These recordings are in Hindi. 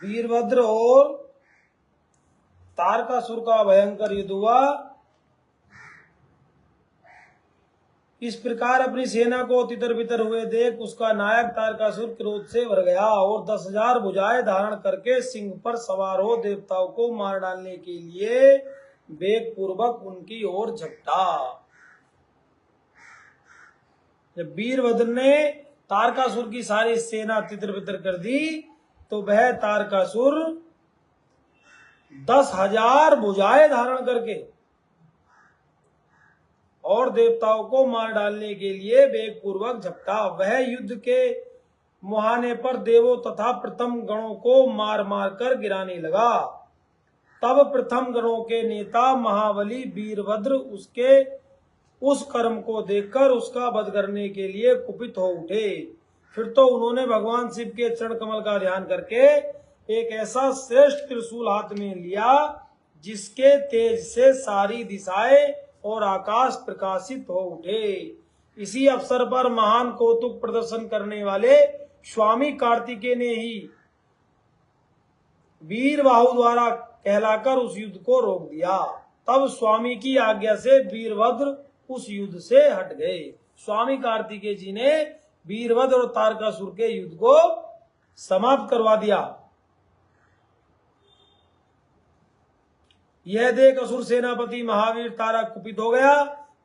वीरभद्र और तारकासुर का भयंकर युद्ध हुआ। इस प्रकार अपनी सेना को तितर बितर हुए देख उसका नायक तारकासुर क्रोध से भर गया और 10,000 भुजाएं धारण करके सिंह पर सवार हो देवताओं को मार डालने के लिए वेग पूर्वक उनकी ओर झपटा। जब वीरभद्र ने तारकासुर की सारी सेना तितर बितर कर दी तो वह तारकासुर 10,000 भुजाएं धारण करके और देवताओं को मार डालने के लिए वेग पूर्वक झपटा। वह युद्ध के मुहाने पर देवों तथा प्रथम गणों को मार मार कर गिराने लगा। तब प्रथम गणों के नेता महाबली वीरभद्र उसके उस कर्म को देखकर उसका वध करने के लिए कुपित हो उठे। फिर तो उन्होंने भगवान शिव के चरण कमल का ध्यान करके एक ऐसा श्रेष्ठ त्रिशूल हाथ में लिया जिसके तेज से सारी दिशाएं और आकाश प्रकाशित हो उठे। इसी अवसर पर महान कौतुक प्रदर्शन करने वाले स्वामी कार्तिकेय ने ही वीरबाहु द्वारा कहलाकर उस युद्ध को रोक दिया। तब स्वामी की आज्ञा से वीरभद्र उस युद्ध से हट गए। स्वामी कार्तिकेय जी ने वीरभद्र और तारकासुर के युद्ध को समाप्त करवा दिया। यह देख असुर सेनापति महावीर तारक कुपित हो गया।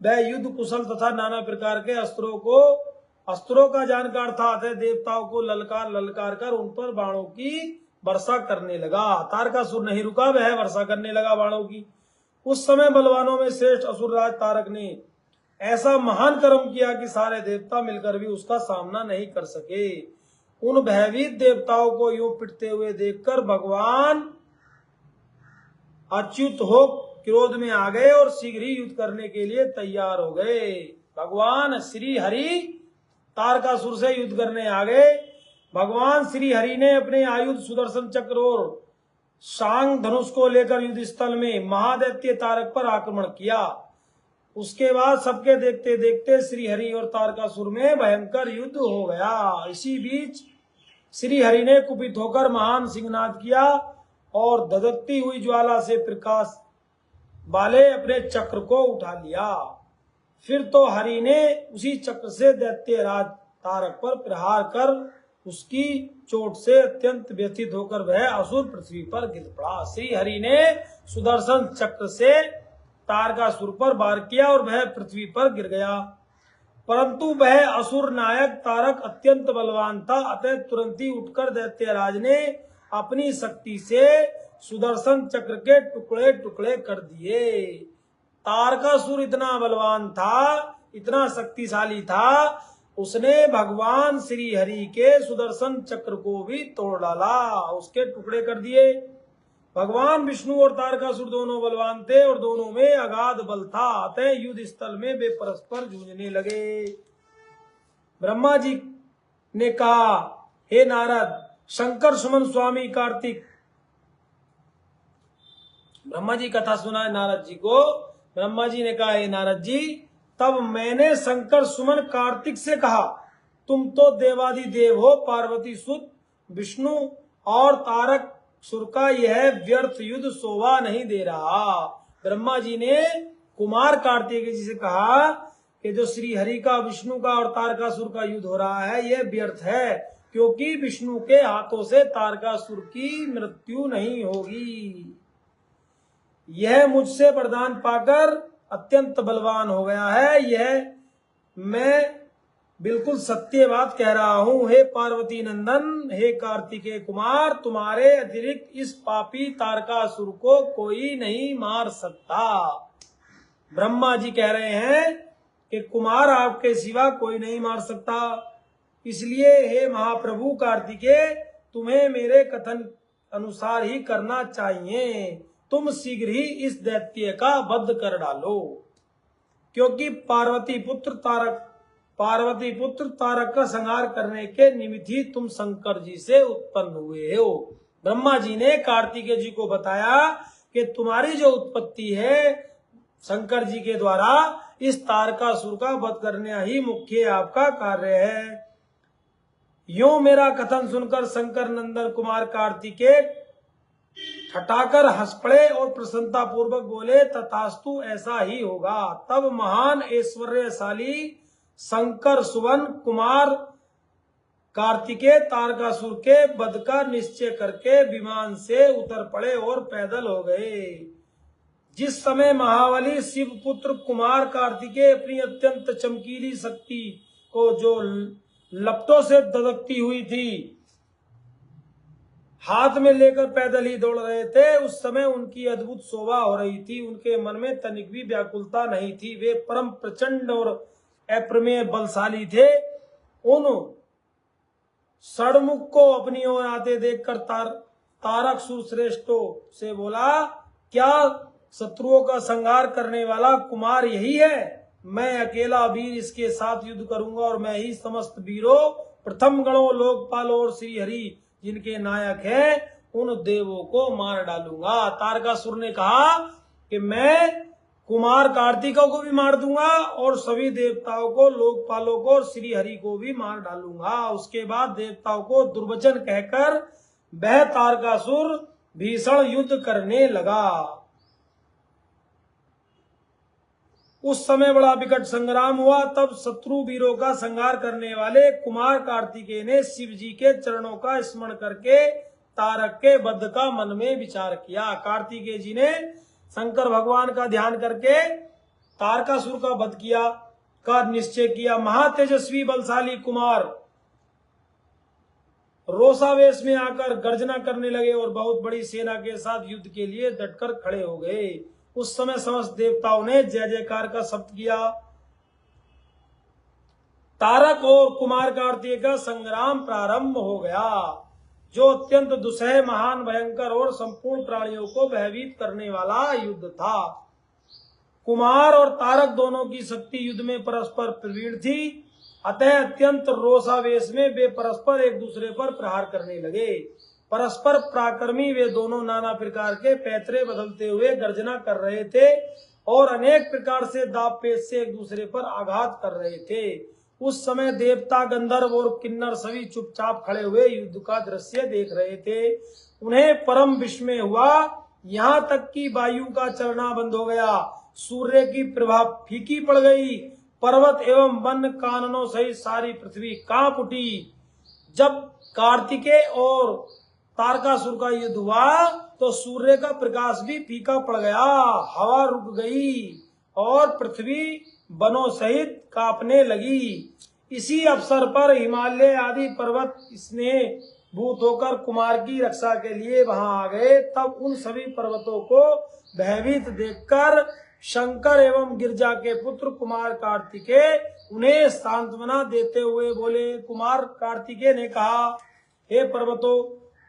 वह युद्ध कुशल तथा नाना प्रकार के अस्त्रों का जानकार था। अतः देवताओं को ललकार ललकार कर उन पर बाणों की वर्षा करने लगा। तारकासुर नहीं रुका, वह वर्षा करने लगा बाणों की। उस समय बलवानों में श्रेष्ठ असुरराज तारक ने ऐसा महान कर्म किया कि सारे देवता मिलकर भी उसका सामना नहीं कर सके। उन भयभीत देवताओं को यूं पिटते हुए देखकर भगवान अच्युत हो क्रोध में आ गए और शीघ्र ही युद्ध करने के लिए तैयार हो गए। भगवान श्री हरि तारकासुर से युद्ध करने आ गए। भगवान श्री हरि ने अपने आयुध सुदर्शन चक्र और शांग धनुष को लेकर युद्ध स्थल में महादैत्य तारक पर आक्रमण किया। उसके बाद सबके देखते देखते श्री हरि और तारकासुर में भयंकर युद्ध हो गया। इसी बीच श्री हरि ने कुपित होकर महान सिंहनाद किया और धधकती हुई ज्वाला से प्रकाश वाले अपने चक्र को उठा लिया। फिर तो हरि ने उसी चक्र से दैत्य राज तारक पर प्रहार कर उसकी चोट से अत्यंत व्यथित होकर वह असुर पृथ्वी पर गिर पड़ा। श्री हरि ने सुदर्शन चक्र से तारकासुर पर वार किया और वह पृथ्वी पर गिर गया। परंतु वह असुर नायक तारक अत्यंत बलवान था। अतः तुरंत ही उठकर दैत्यराज ने अपनी शक्ति से सुदर्शन चक्र के टुकड़े टुकड़े कर दिए। तारकासुर इतना बलवान था, इतना शक्तिशाली था, उसने भगवान श्री हरि के सुदर्शन चक्र को भी तोड़ डाला, उसके टुकड़े कर दिए। भगवान विष्णु और तारकासुर दोनों बलवान थे और दोनों में अगाध बल था। अतः युद्ध स्थल में वे परस्पर जूझने लगे। ब्रह्मा जी ने कहा, हे नारद, शंकर सुमन स्वामी कार्तिक। ब्रह्मा जी कथा सुना है नारद जी को। ब्रह्मा जी ने कहा, हे नारद जी, तब मैंने शंकर सुमन कार्तिक से कहा, तुम तो देवादिदेव हो, पार्वती सुत विष्णु और तारक सुर का यह व्यर्थ युद्ध शोभा नहीं दे रहा। ब्रह्मा जी ने कुमार कार्तिकेय जी से कहा कि जो श्री हरि का, विष्णु का और तारकासुर का युद्ध हो रहा है यह व्यर्थ है, क्योंकि विष्णु के हाथों से तारकासुर की मृत्यु नहीं होगी। यह मुझसे वरदान पाकर अत्यंत बलवान हो गया है। यह मैं बिल्कुल सत्य बात कह रहा हूं। हे पार्वती नंदन, हे कार्तिकेय कुमार, तुम्हारे अतिरिक्त इस पापी तारकासुर को कोई नहीं मार सकता। ब्रह्मा जी कह रहे हैं कि कुमार, आपके सिवा कोई नहीं मार सकता। इसलिए हे महाप्रभु कार्तिकेय, तुम्हें मेरे कथन अनुसार ही करना चाहिए। तुम शीघ्र ही इस दैत्य का वध कर डालो, क्योंकि पार्वती पुत्र तारक का संहार करने के निमित्त ही तुम शंकर जी से उत्पन्न हुए हो। ब्रह्मा जी ने कार्तिकेय जी को बताया कि तुम्हारी जो उत्पत्ति है शंकर जी के द्वारा, इस तारकासुर का वध करना ही मुख्य आपका कार्य है। यूं मेरा कथन सुनकर शंकर नंदन कुमार कार्तिकेय ठटाकर हंस पड़े और प्रसन्नता पूर्वक बोले, तथास्तु ऐसा ही होगा। तब महान ऐश्वर्यशाली शंकर सुवन कुमार कार्तिकेय तारकासुर के वध का निश्चय करके विमान से उतर पड़े और पैदल हो गए। जिस समय महाबली शिव पुत्र कुमार कार्तिकेय अपनी अत्यंत चमकीली शक्ति को जो लपटों से ददकती हुई थी हाथ में लेकर पैदल ही दौड़ रहे थे, उस समय उनकी अद्भुत शोभा हो रही थी। उनके मन में तनिक भी व्याकुलता नहीं थी। वे परम प्रचंड और अप्रमेय बलशाली थे। उन षड़मुख को अपनी ओर आते देखकर तारकासुर श्रेष्ठों से बोला, क्या शत्रुओं का संहार करने वाला कुमार यही है? मैं अकेला वीर इसके साथ युद्ध करूंगा और मैं ही समस्त वीरों, प्रथम गणों, लोकपालों और श्री हरि जिनके नायक हैं उन देवों को मार डालूंगा। तारकासुर ने कहा कि मैं कुमार कार्तिकों को भी मार दूंगा और सभी देवताओं को, लोकपालों को और श्री हरि को भी मार डालूंगा। उसके बाद देवताओं को दुर्वचन कहकर वह तारकासुर भीषण युद्ध करने लगा। उस समय बड़ा विकट संग्राम हुआ। तब शत्रु वीरों का संहार करने वाले कुमार कार्तिकेय ने शिव जी के चरणों का स्मरण करके तारक के वध का मन में विचार किया। कार्तिकेय जी ने शंकर भगवान का ध्यान करके तारकासुर का वध किया का निश्चय किया। महातेजस्वी बलशाली कुमार रोषावेश में आकर गर्जना करने लगे और बहुत बड़ी सेना के साथ युद्ध के लिए डटकर खड़े हो गए। उस समय समस्त देवताओं ने जय जयकार का शब्द किया। तारक और कुमार कार्तिकेय का संग्राम प्रारंभ हो गया, जो अत्यंत दुस्सह, महान, भयंकर और संपूर्ण प्राणियों को भयभीत करने वाला युद्ध था। कुमार और तारक दोनों की शक्ति युद्ध में परस्पर प्रवीण थी, अतः अत्यंत रोषावेश में वे परस्पर एक दूसरे पर प्रहार करने लगे। परस्पर पराक्रमी वे दोनों नाना प्रकार के पैतरे बदलते हुए गर्जना कर रहे थे और अनेक प्रकार से दाव पेच से एक दूसरे पर आघात कर रहे थे। उस समय देवता, गंधर्व और किन्नर सभी चुपचाप खड़े हुए युद्ध का दृश्य देख रहे थे। उन्हें परम विस्मय हुआ, यहाँ तक कि वायु का चलना बंद हो गया, सूर्य की प्रभा फीकी पड़ गई, पर्वत एवं वन काननों सहित सारी पृथ्वी कांप उठी। जब कार्तिकेय और तारकासुर का युद्ध हुआ तो सूर्य का प्रकाश भी फीका पड़ गया, हवा रुक गई और पृथ्वी वनों सहित कांपने लगी। इसी अवसर पर हिमालय आदि पर्वत स्नेह भूत होकर कुमार की रक्षा के लिए वहां आ गए। तब उन सभी पर्वतों को भयभीत देखकर शंकर एवं गिरजा के पुत्र कुमार कार्तिकेय उन्हें सांत्वना देते हुए बोले। कुमार कार्तिकेय ने कहा, हे पर्वतों,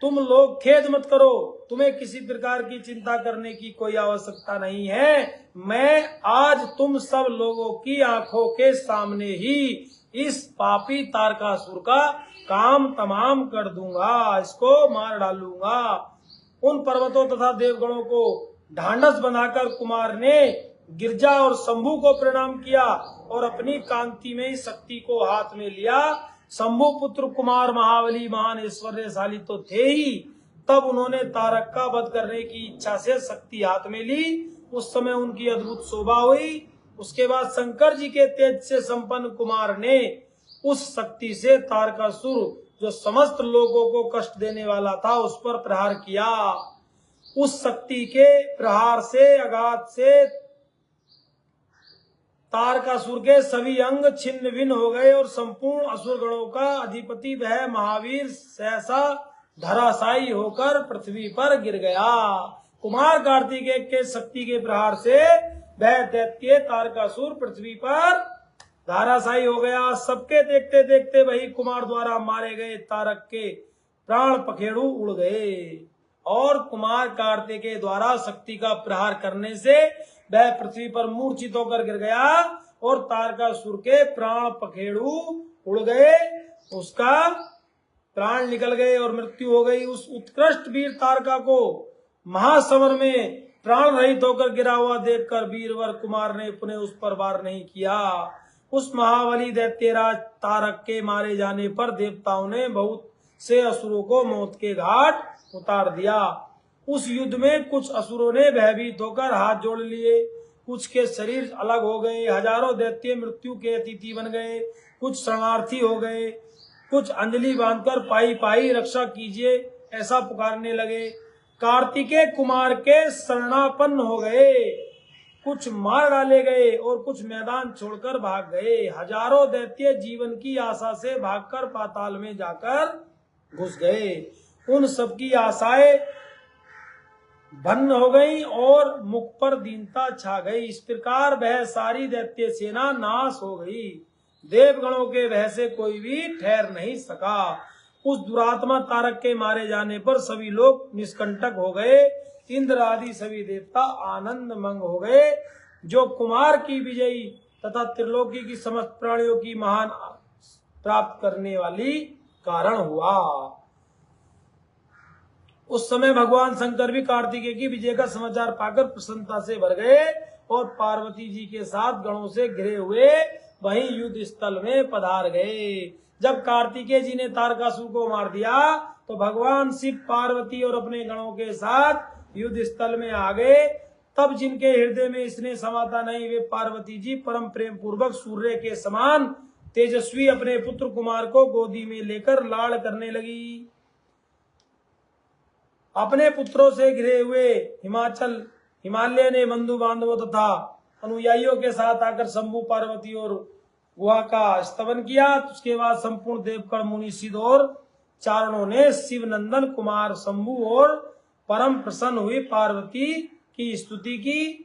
तुम लोग खेद मत करो, तुम्हें किसी प्रकार की चिंता करने की कोई आवश्यकता नहीं है। मैं आज तुम सब लोगों की आंखों के सामने ही इस पापी तारकासुर का काम तमाम कर दूंगा, इसको मार डालूंगा। उन पर्वतों तथा देवगणों को ढांढस बनाकर कुमार ने गिरजा और शंभु को प्रणाम किया और अपनी कांतिमय शक्ति को हाथ में लिया। शंभु पुत्र कुमार महाबली, महान ऐश्वर्यशाली तो थे ही, तब उन्होंने तारक का वध करने की इच्छा से शक्ति हाथ में ली। उस समय उनकी अद्भुत शोभा हुई। उसके बाद शंकर जी के तेज से संपन्न कुमार ने उस शक्ति से तारकासुर, जो समस्त लोगों को कष्ट देने वाला था, उस पर प्रहार किया। उस शक्ति के प्रहार से, आघात से तारकासुर के सभी अंग छिन्न भिन्न हो गए और संपूर्ण असुर गणों का अधिपति वह महावीर सहसा धराशायी होकर पृथ्वी पर गिर गया। कुमार कार्तिकेय के शक्ति के प्रहार से वह दैत्य तारकासुर पृथ्वी पर धराशायी हो गया। सबके देखते देखते वही कुमार द्वारा मारे गए तारक के प्राण पखेरु उड़ गए और कुमार कार्तिकेय द्वारा शक्ति का प्रहार करने से वह पृथ्वी पर मूर्छित होकर गिर गया और तारकासुर के प्राण पखेरु उड़ गए, उसका प्राण निकल गए और मृत्यु हो गई। उस उत्कृष्ट वीर तारका को महासमर में प्राण रहित होकर गिरा हुआ देखकर वीरवर कुमार ने पुनः उस पर वार नहीं किया। उस महाबली दैत्यराज तारक के मारे जाने पर देवताओं ने बहुत से असुरों को मौत के घाट उतार दिया। उस युद्ध में कुछ असुरों ने भयभीत होकर हाथ जोड़ लिए, कुछ के शरीर अलग हो गए, हजारों दैत्य मृत्यु के अतिथि बन गए, कुछ शरणार्थी हो गए, कुछ अंजलि बांधकर पाई पाई रक्षा कीजिए ऐसा पुकारने लगे। कार्तिकेय कुमार के शरणापन्न हो गए, कुछ मार डाले गए और कुछ मैदान छोड़कर भाग गए। हजारों दैत्य जीवन की आशा से भागकर पाताल में जाकर घुस गए। उन सबकी आशाएं भन्न हो गई और मुख पर दीनता छा गई। इस प्रकार वह सारी दैत्य सेना नाश हो गई। देवगणों के भय से कोई भी ठहर नहीं सका। उस दुरात्मा तारक के मारे जाने पर सभी लोग निष्कंटक हो गए। इंद्र आदि सभी देवता आनंद मंग हो गए, जो कुमार की विजयी तथा त्रिलोकी की समस्त प्राणियों की महान प्राप्त करने वाली कारण हुआ। उस समय भगवान शंकर भी कार्तिकेय की विजय का समाचार पाकर प्रसन्नता से भर गए और पार्वती जी के साथ गणों से घिरे हुए वहीं युद्ध स्थल में पधार गए। जब कार्तिकेय जी ने तारकासुर को मार दिया तो भगवान शिव पार्वती और अपने गणों के साथ युद्ध स्थल में आ गए। तब जिनके हृदय में स्नेह समाता नहीं, वे पार्वती जी परम प्रेम पूर्वक सूर्य के समान तेजस्वी अपने पुत्र कुमार को गोदी में लेकर लाड़ करने लगी। अपने पुत्रों से घिरे हुए हिमालय ने बंधु बांधवों तथा अनुयायियों के साथ आकर शंभु पार्वती और गुहा का स्तवन किया। उसके बाद संपूर्ण देवगण मुनि सिद्ध और चारणों ने शिव नंदन कुमार शंभु और परम प्रसन्न हुई पार्वती की स्तुति की।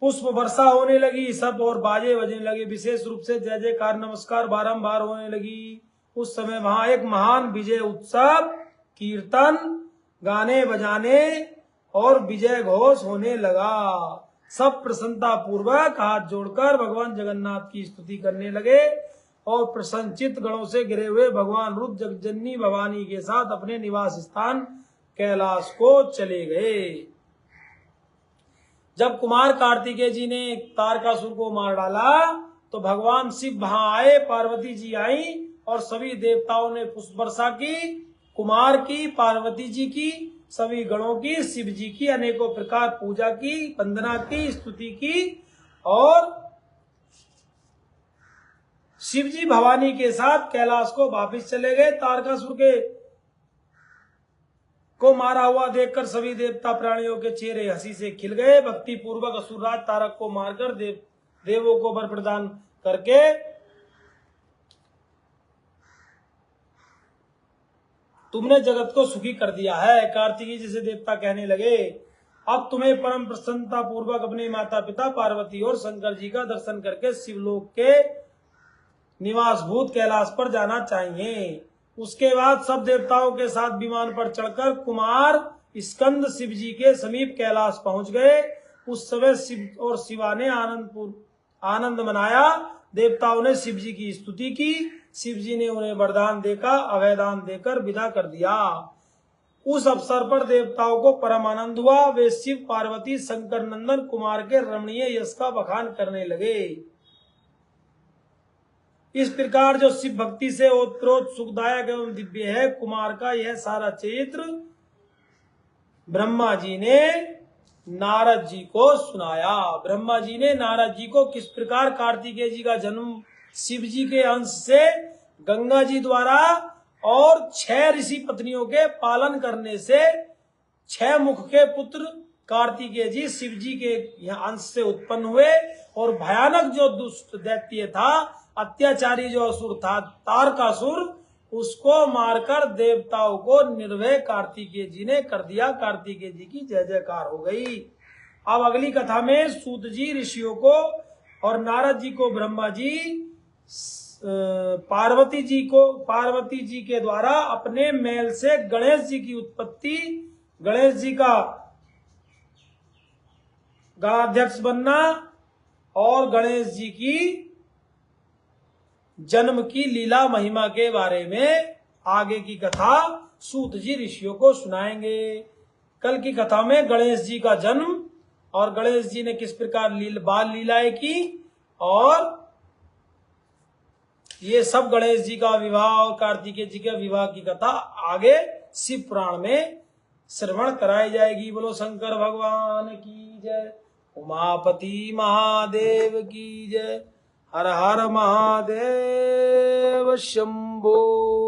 पुष्प वर्षा होने लगी, सब और बाजे बजने लगे, विशेष रूप से जय जयकार नमस्कार बारंबार होने लगी। उस समय वहां एक महान विजय उत्सव, कीर्तन, गाने बजाने और विजय घोष होने लगा। सब प्रसन्नता पूर्वक हाथ जोड़कर भगवान जगन्नाथ की स्तुति करने लगे और प्रसन्नचित्त गणों से घिरे हुए भगवान रुद्र जगज्जननी भवानी के साथ अपने निवास स्थान कैलाश को चले गए। जब कुमार कार्तिकेय जी ने तारकासुर को मार डाला तो भगवान शिव वहां आए, पार्वती जी आई और सभी देवताओं ने पुष्प वर्षा की, कुमार की, पार्वती जी की, सभी गणों की, शिव जी की अनेकों प्रकार पूजा की, वंदना की, स्तुति की और शिव जी भवानी के साथ कैलाश को वापिस चले गए। तारकासुर को मारा हुआ देखकर सभी देवता प्राणियों के चेहरे हंसी से खिल गए। भक्ति पूर्वक असुरराज तारक को मारकर देवों को वर प्रदान करके तुमने जगत को सुखी कर दिया है। कार्तिकेय जैसे देवता कहने लगे, अब तुम्हें परम प्रसन्नता पूर्वक अपने माता पिता पार्वती और शंकर जी का दर्शन करके शिवलोक के निवासभूत कैलाश पर जाना चाहिए। उसके बाद सब देवताओं के साथ विमान पर चढ़कर कुमार स्कंद शिव जी के समीप कैलाश पहुंच गए। उस समय शिव और शिवा ने आनंद मनाया। देवताओं ने शिव जी की स्तुति की। शिव जी ने उन्हें वरदान देकर अभयदान देकर विदा कर दिया। उस अवसर पर देवताओं को परम आनंद हुआ। वे शिव पार्वती शंकर नंदन कुमार के रमणीय यश का बखान करने लगे। इस प्रकार जो शिव भक्ति से ओतप्रोत सुखदायक एवं दिव्य है, कुमार का यह सारा चरित्र ब्रह्मा जी ने नारद जी को सुनाया। ब्रह्मा जी ने नारद जी को किस प्रकार कार्तिकेय जी का जन्म शिव जी के अंश से गंगा जी द्वारा और 6 ऋषि पत्नियों के पालन करने से 6 मुख के पुत्र कार्तिकेय जी शिव जी के अंश से उत्पन्न हुए और भयानक जो दुष्ट दैत्य था, अत्याचारी जो असुर था तारकासुर, उसको मारकर देवताओं को निर्भय कार्तिकेय जी ने कर दिया। कार्तिकेय जी की जय जयकार हो गई। अब अगली कथा में सूत जी ऋषियों को और नारद जी को ब्रह्मा जी पार्वती जी के द्वारा अपने मेल से गणेश जी की उत्पत्ति, गणेश जी का गणाध्यक्ष बनना और गणेश जी की जन्म की लीला महिमा के बारे में आगे की कथा सूत जी ऋषियों को सुनाएंगे। कल की कथा में गणेश जी का जन्म और गणेश जी ने किस प्रकार बाल लीलाएं की और ये सब गणेश जी का विवाह और कार्तिकेय जी के विवाह की कथा आगे शिव पुराण में श्रवण कराई जाएगी। बोलो शंकर भगवान की जय, उमापति महादेव की जय, हर हर महादेव शंभो।